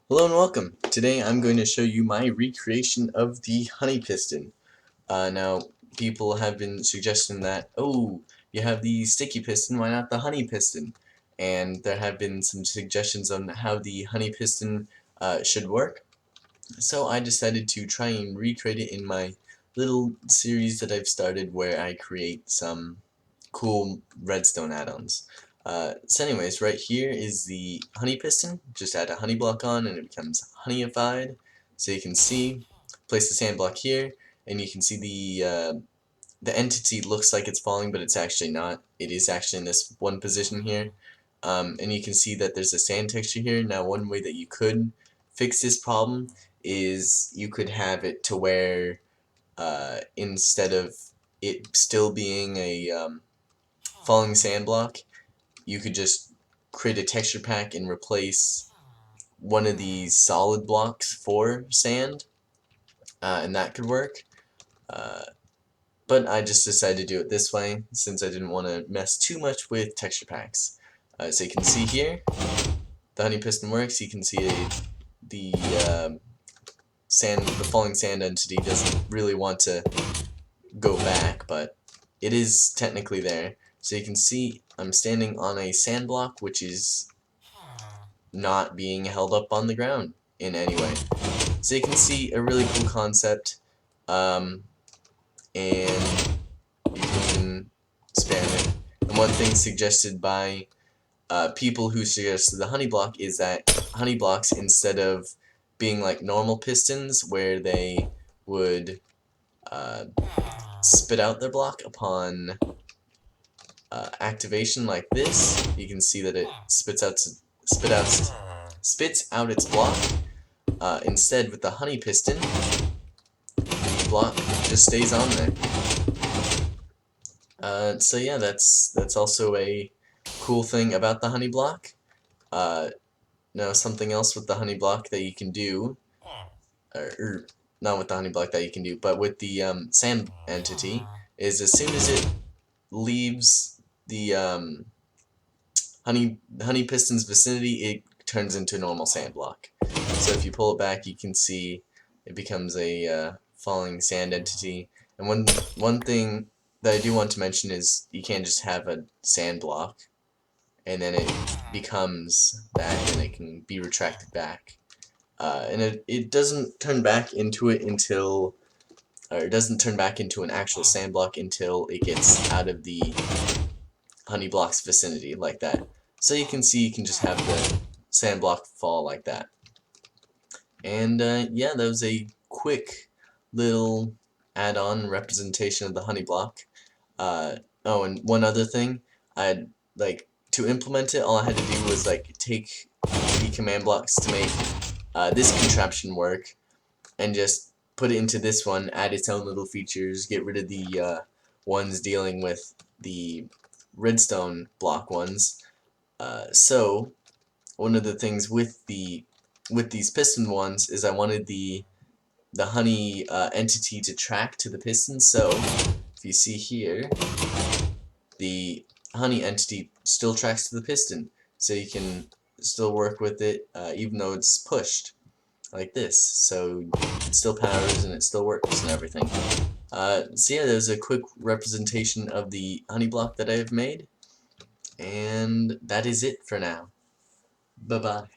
Hello and welcome. Today I'm going to show you my recreation of the honey piston. Now, people have been suggesting that, oh, you have the sticky piston, why not the honey piston? And there have been some suggestions on how the honey piston should work. So I decided to try and recreate it in my little series that I've started where I create some cool redstone add-ons. So anyways, right here is the honey piston. Just add a honey block on and it becomes honeyified. So you can see, place the sand block here, and you can see the entity looks like it's falling, but it's actually not. It is actually in this one position here. And you can see that there's a sand texture here. Now, one way that you could fix this problem is you could have it to where instead of it still being a falling sand block, you could just create a texture pack and replace one of these solid blocks for sand, and that could work. Uh, but I just decided to do it this way since I didn't want to mess too much with texture packs. So you can see here, the honey piston works. You can see the the falling sand entity doesn't really want to go back, but it is technically there. So you can see I'm standing on a sand block, which is not being held up on the ground in any way. So you can see a really cool concept, and you can spam it. And one thing suggested by people who suggested the honey block is that honey blocks, instead of being like normal pistons where they would spit out their block upon activation like this, you can see that it spits out its block. Instead, with the honey piston, the block just stays on there. So yeah, that's also a cool thing about the honey block. Now something else with the honey block that you can do, or not with the honey block that you can do, but with the sand entity, is as soon as it leaves the honey piston's vicinity, it turns into a normal sand block. So if you pull it back, you can see it becomes a falling sand entity. And one thing that I do want to mention is you can't just have a sand block and then it becomes that and it can be retracted back. And it doesn't turn back into it until, or it doesn't turn back into an actual sand block until it gets out of the honey block's vicinity like that. So you can see you can just have the sand block fall like that. And yeah, that was a quick little add-on representation of the honey block. Oh, and one other thing, I'd like to implement it. All I had to do was like take the command blocks to make this contraption work, and just put it into this one, add its own little features, get rid of the ones dealing with the redstone block ones. So one of the things with these piston ones is I wanted the honey entity to track to the piston. So if you see here, the honey entity still tracks to the piston, so you can still work with it even though it's pushed like this. So it still powers and it still works and everything. So yeah, there's a quick representation of the honey block that I have made, and that is it for now. Bye bye.